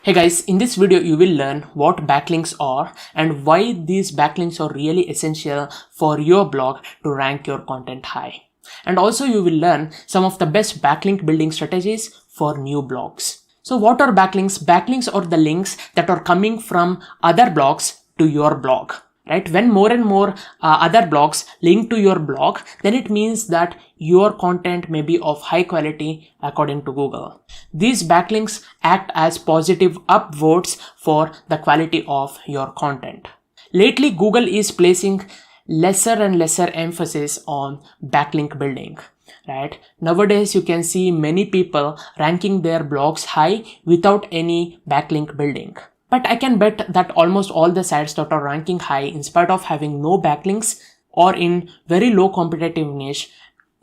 Hey guys, in this video you will learn what backlinks are and why these backlinks are really essential for your blog to rank your content high. And also you will learn some of the best backlink building strategies for new blogs. So what are backlinks? Backlinks are the links that are coming from other blogs to your blog. Right? When more and more other blogs link to your blog, then it means that your content may be of high quality according to Google. These backlinks act as positive upvotes for the quality of your content. Lately, Google is placing lesser and lesser emphasis on backlink building. Right? Nowadays, you can see many people ranking their blogs high without any backlink building. But I can bet that almost all the sites that are ranking high in spite of having no backlinks or in very low competitive niche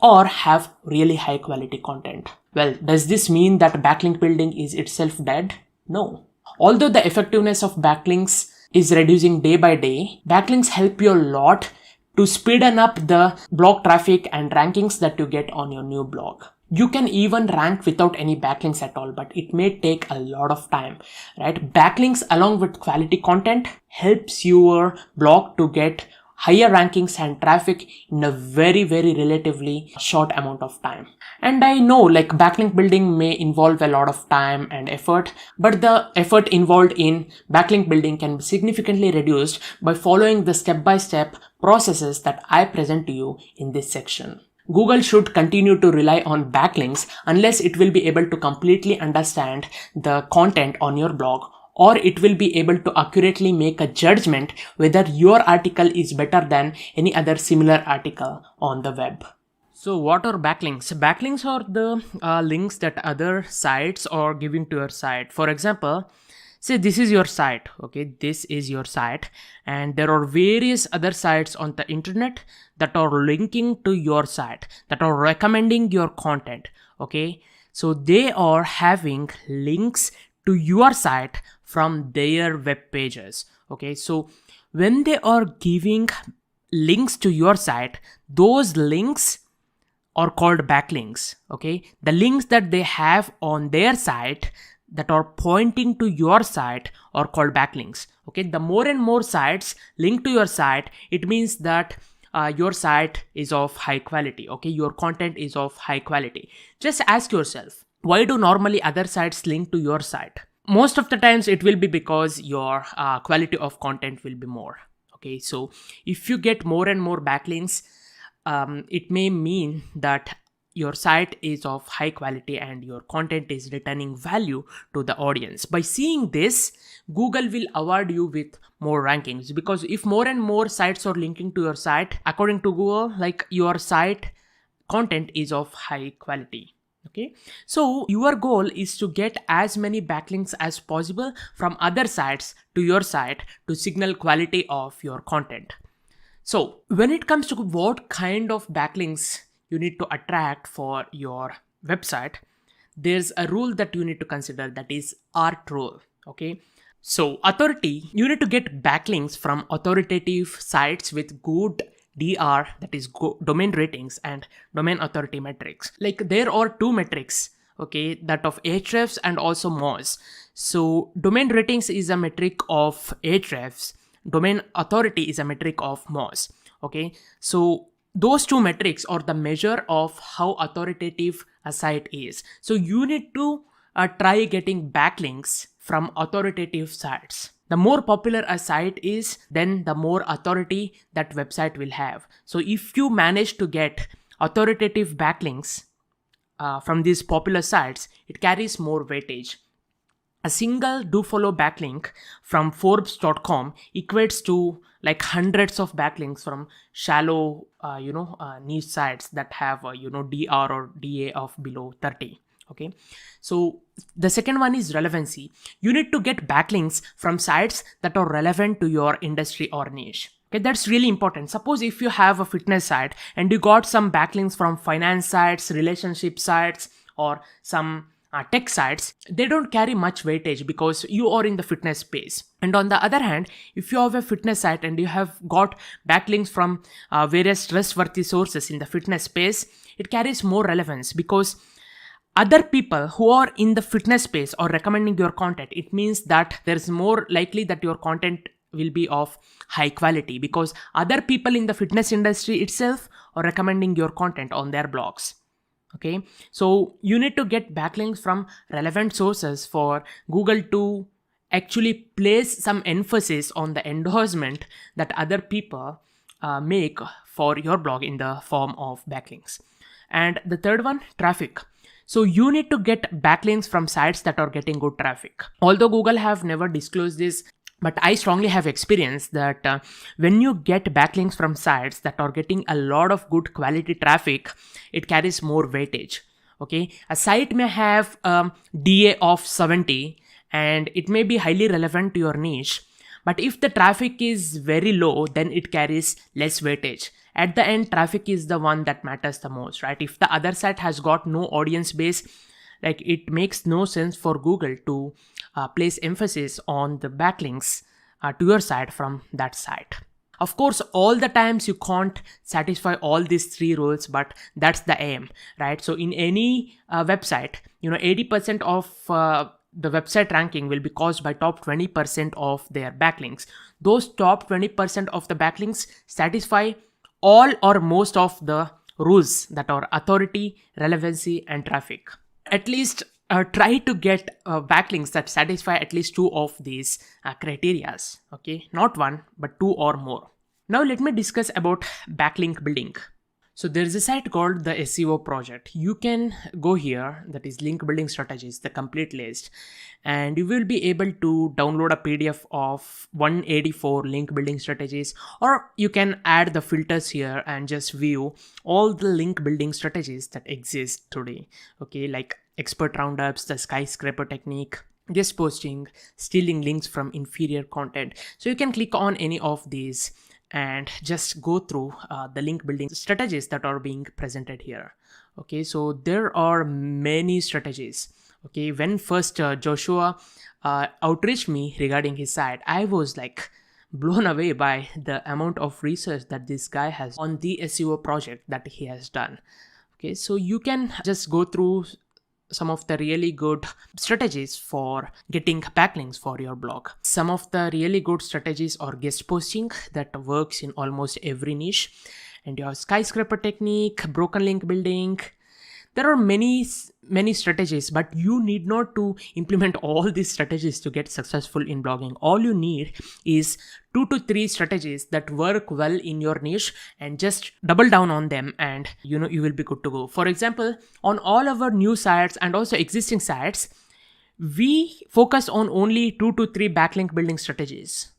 or have really high quality content. Well, does this mean that backlink building is itself dead? No. Although the effectiveness of backlinks is reducing day by day, backlinks help you a lot to speeden up the blog traffic and rankings that you get on your new blog. You can even rank without any backlinks at all, but it may take a lot of time, right? Backlinks along with quality content helps your blog to get higher rankings and traffic in a very relatively short amount of time. And I know backlink building may involve a lot of time and effort, but the effort involved in backlink building can be significantly reduced by following the step-by-step processes that I present to you in this section. Google should continue to rely on backlinks unless it will be able to completely understand the content on your blog, or it will be able to accurately make a judgment whether your article is better than any other similar article on the web. So what are backlinks? Backlinks are the links that other sites are giving to your site. For example, say this is your site, okay? This is your site, and there are various other sites on the internet that are linking to your site, that are recommending your content, okay? So they are having links to your site from their web pages, okay? So when they are giving links to your site, those links are called backlinks, okay? The links that they have on their site that are pointing to your site are called backlinks, okay? The more and more sites link to your site, it means that your site is of high quality, okay? Your content is of high quality. Just ask yourself, why do normally other sites link to your site? Most of the times it will be because your quality of content will be more, okay? So if you get more and more backlinks, it may mean that your site is of high quality and your content is returning value to the audience. By seeing this, Google will award you with more rankings, because if more and more sites are linking to your site, according to Google, your site content is of high quality. Okay, so your goal is to get as many backlinks as possible from other sites to your site to signal quality of your content. So when it comes to what kind of backlinks you need to attract for your website, there's a rule that you need to consider, that is ART rule, okay? So authority, you need to get backlinks from authoritative sites with good DR, that is domain ratings and domain authority metrics. There are two metrics, okay, that of Ahrefs and also Moz. So domain ratings is a metric of Ahrefs, domain authority is a metric of Moz, okay? So those two metrics are the measure of how authoritative a site is. So you need to try getting backlinks from authoritative sites. The more popular a site is, then the more authority that website will have. So if you manage to get authoritative backlinks from these popular sites, it carries more weightage. A single dofollow backlink from Forbes.com equates to hundreds of backlinks from shallow, niche sites that have, DR or DA of below 30. Okay, so the second one is relevancy. You need to get backlinks from sites that are relevant to your industry or niche. Okay, that's really important. Suppose if you have a fitness site and you got some backlinks from finance sites, relationship sites, or some tech sites, they don't carry much weightage because you are in the fitness space. And on the other hand, if you have a fitness site and you have got backlinks from various trustworthy sources in the fitness space, it carries more relevance, because other people who are in the fitness space or recommending your content, it means that there is more likely that your content will be of high quality, because other people in the fitness industry itself are recommending your content on their blogs. Okay, so you need to get backlinks from relevant sources for Google to actually place some emphasis on the endorsement that other people make for your blog in the form of backlinks. And the third one, traffic. So you need to get backlinks from sites that are getting good traffic. Although Google have never disclosed this, but I strongly have experienced that when you get backlinks from sites that are getting a lot of good quality traffic, it carries more weightage. Okay, a site may have DA of 70 and it may be highly relevant to your niche, but if the traffic is very low, then it carries less weightage. At the end, traffic is the one that matters the most, right? If the other site has got no audience base, like it makes no sense for Google to place emphasis on the backlinks to your site from that site. Of course, all the times you can't satisfy all these three rules, but that's the aim, right? So in any website, 80% of the website ranking will be caused by top 20% of their backlinks. Those top 20% of the backlinks satisfy all or most of the rules that are authority, relevancy, and traffic. At least try to get backlinks that satisfy at least two of these criterias. Okay, not one, but two or more. Now let me discuss about backlink building. So there is a site called the SEO Project. You can go here, that is Link Building Strategies, the complete list, and you will be able to download a PDF of 184 link building strategies, or you can add the filters here and just view all the link building strategies that exist today. Okay, like expert roundups, the skyscraper technique, guest posting, stealing links from inferior content. So you can click on any of these and just go through the link building strategies that are being presented here. Okay, so there are many strategies. Okay, when first Joshua outreached me regarding his site, I was like blown away by the amount of research that this guy has on the SEO project that he has done. Okay, so you can just go through some of the really good strategies for getting backlinks for your blog. Some of the really good strategies are guest posting that works in almost every niche, and your skyscraper technique, broken link building. There are many strategies, but you need not to implement all these strategies to get successful in blogging. All you need is 2 to 3 strategies that work well in your niche, and just double down on them, and you will be good to go. For example, on all our new sites and also existing sites, we focus on only 2 to 3 backlink building strategies.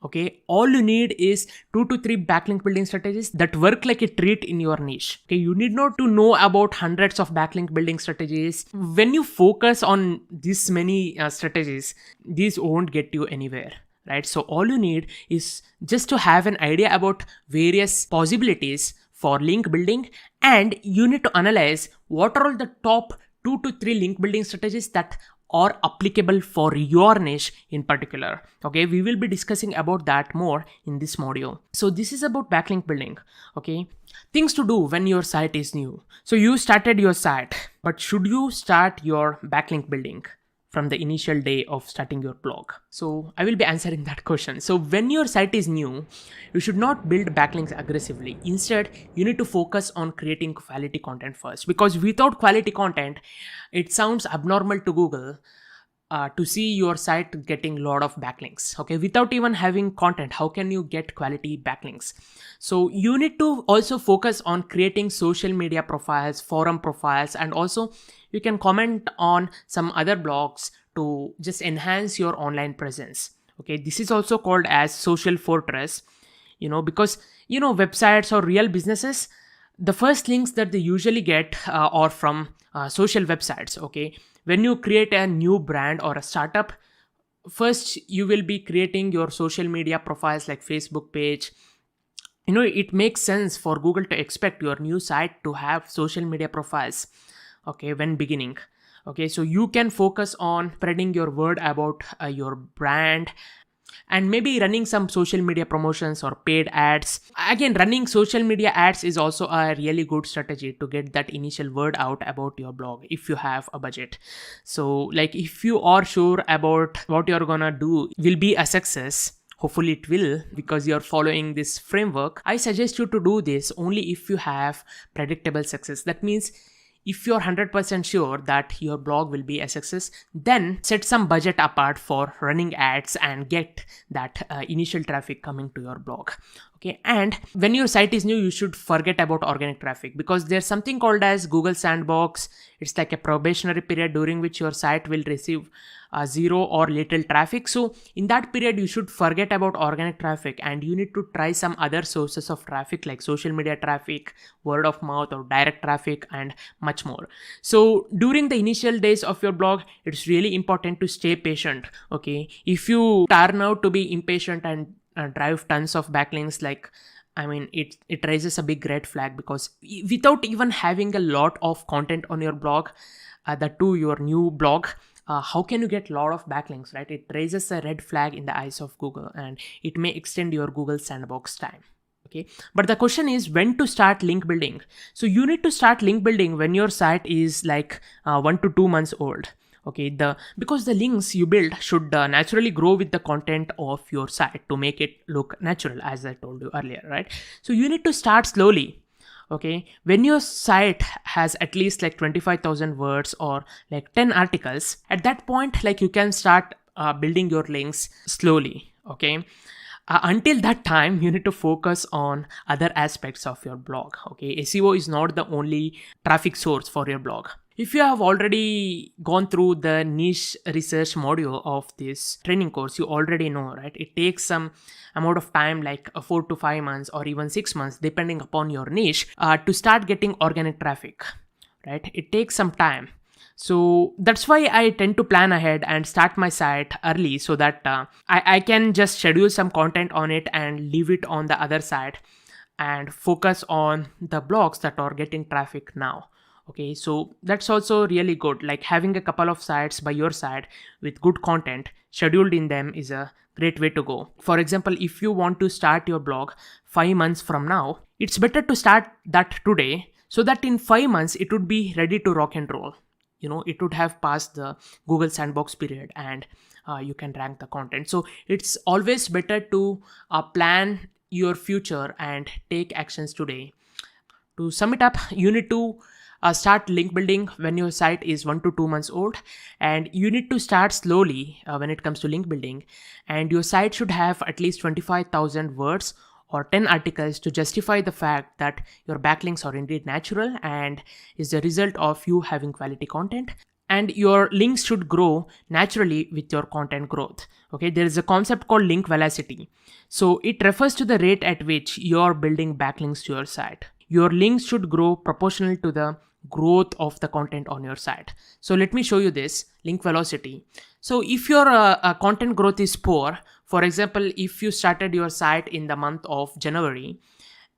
Okay, all you need is 2 to 3 backlink building strategies that work like a treat in your niche. Okay, you need not to know about hundreds of backlink building strategies. When you focus on this many strategies, these won't get you anywhere, right? So all you need is just to have an idea about various possibilities for link building, and you need to analyze what are all the top 2 to 3 link building strategies that are applicable for your niche in particular. Okay, we will be discussing about that more in this module. So this is about backlink building. Okay, things to do when your site is new. So you started your site, but should you start your backlink building from the initial day of starting your blog? So I will be answering that question. So when your site is new, you should not build backlinks aggressively. Instead, you need to focus on creating quality content first, because without quality content, it sounds abnormal to Google to see your site getting a lot of backlinks. Okay, without even having content, how can you get quality backlinks? So you need to also focus on creating social media profiles, forum profiles, and also you can comment on some other blogs to just enhance your online presence. Okay, this is also called as social fortress, because websites or real businesses, the first links that they usually get are from social websites. Okay, when you create a new brand or a startup, first you will be creating your social media profiles like Facebook page. It makes sense for Google to expect your new site to have social media profiles, okay, when beginning. Okay, so you can focus on spreading your word about your brand. and maybe running some social media promotions or paid ads. Again, running social media ads is also a really good strategy to get that initial word out about your blog if you have a budget. So like if you are sure about what you're gonna do will be a success, hopefully it will because you're following this framework, I suggest you to do this only if you have predictable success. That means if you're 100% sure that your blog will be a success, then set some budget apart for running ads and get that initial traffic coming to your blog. Okay, and when your site is new, you should forget about organic traffic because there's something called as Google Sandbox. It's like a probationary period during which your site will receive zero or little traffic. So in that period, you should forget about organic traffic and you need to try some other sources of traffic like social media traffic, word of mouth, or direct traffic, and much more. So during the initial days of your blog, it's really important to stay patient. Okay, if you turn out to be impatient and drive tons of backlinks, it raises a big red flag because without even having a lot of content on your blog, that too your new blog, how can you get a lot of backlinks, right? It raises a red flag in the eyes of Google and it may extend your Google Sandbox time. Okay, but the question is when to start link building. So you need to start link building when your site is like 1 to 2 months old. Okay, because the links you build should naturally grow with the content of your site to make it look natural, as I told you earlier, right? So you need to start slowly. Okay, when your site has at least like 25,000 words or like 10 articles, at that point, like you can start building your links slowly. Okay, until that time, you need to focus on other aspects of your blog. Okay, SEO is not the only traffic source for your blog. If you have already gone through the niche research module of this training course, you already know, right? It takes some amount of time, like 4 to 5 months or even 6 months, depending upon your niche, to start getting organic traffic, right? It takes some time. So that's why I tend to plan ahead and start my site early so that I can just schedule some content on it and leave it on the other side and focus on the blogs that are getting traffic now. Okay, so that's also really good. Like having a couple of sites by your side with good content scheduled in them is a great way to go. For example, if you want to start your blog 5 months from now, it's better to start that today so that in 5 months it would be ready to rock and roll. You know, it would have passed the Google Sandbox period and you can rank the content. So it's always better to plan your future and take actions today. To sum it up, you need to start link building when your site is 1 to 2 months old, and you need to start slowly when it comes to link building, and your site should have at least 25,000 words or 10 articles to justify the fact that your backlinks are indeed natural and is the result of you having quality content. And your links should grow naturally with your content growth. Okay, there is a concept called link velocity. So it refers to the rate at which you're building backlinks to your site. Your links should grow proportional to the growth of the content on your site. So let me show you this link velocity. So if your content growth is poor, for example, if you started your site in the month of January,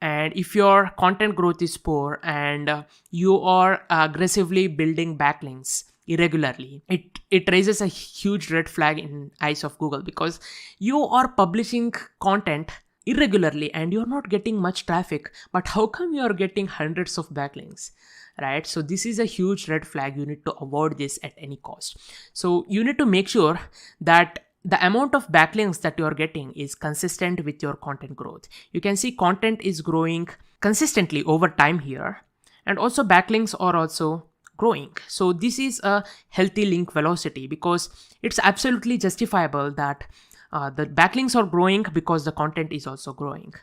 and if your content growth is poor and you are aggressively building backlinks irregularly, it raises a huge red flag in eyes of Google because you are publishing content irregularly and you're not getting much traffic, but how come you're getting hundreds of backlinks, right? So this is a huge red flag. You need to avoid this at any cost. So you need to make sure that the amount of backlinks that you're getting is consistent with your content growth. You can see content is growing consistently over time here, and also backlinks are also growing. So this is a healthy link velocity because it's absolutely justifiable that the backlinks are growing because the content is also growing,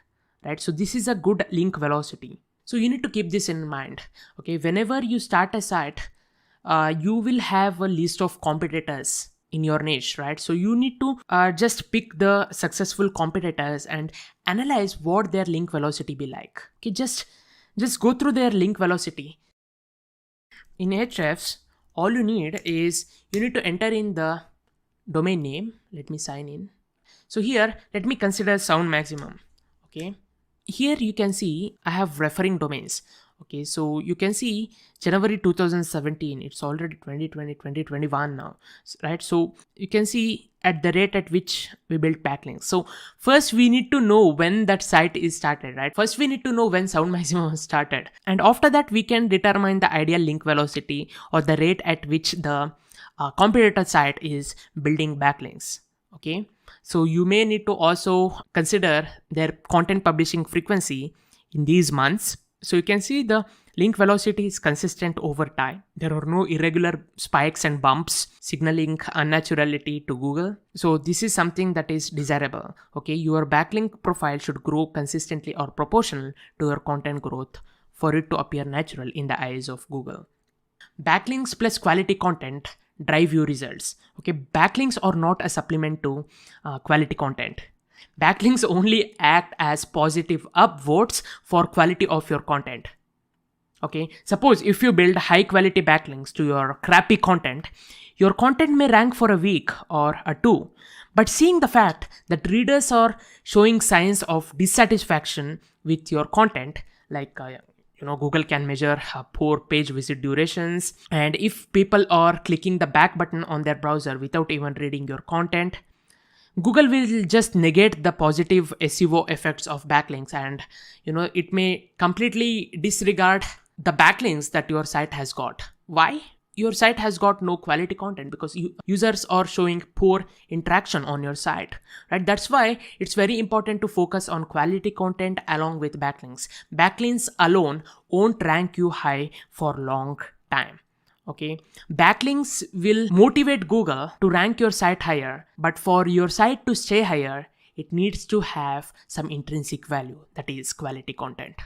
right? So this is a good link velocity. So you need to keep this in mind. Okay, whenever you start a site, you will have a list of competitors in your niche, right? So you need to just pick the successful competitors and analyze what their link velocity be like. Okay, just go through their link velocity. In Ahrefs, all you need is you need to enter in the domain name. Let me sign in. So here, let me consider Sound Maximum. Okay, here you can see I have referring domains. Okay, so you can see January 2017, it's already 2020, 2021 now, right? So you can see at the rate at which we build backlinks. So first we need to know when that site is started, right? First we need to know when Sound Maximum was started. And after that, we can determine the ideal link velocity or the rate at which the competitor site is building backlinks. Okay, so you may need to also consider their content publishing frequency in these months. So you can see the link velocity is consistent over time. There are no irregular spikes and bumps signaling unnaturality to Google. So this is something that is desirable. Okay, your backlink profile should grow consistently or proportional to your content growth for it to appear natural in the eyes of Google. Backlinks plus quality content drive your results. Okay, backlinks are not a supplement to quality content. Backlinks only act as positive upvotes for quality of your content. Okay, suppose if you build high quality backlinks to your crappy content, your content may rank for a week or a two. But seeing the fact that readers are showing signs of dissatisfaction with your content, like Google can measure poor page visit durations, and if people are clicking the back button on their browser without even reading your content, Google will just negate the positive SEO effects of backlinks, and it may completely disregard the backlinks that your site has got. Why? Your site has got no quality content because users are showing poor interaction on your site, right? That's why it's very important to focus on quality content along with backlinks. Backlinks alone won't rank you high for long time. Okay, backlinks will motivate Google to rank your site higher, but for your site to stay higher, it needs to have some intrinsic value, that is quality content.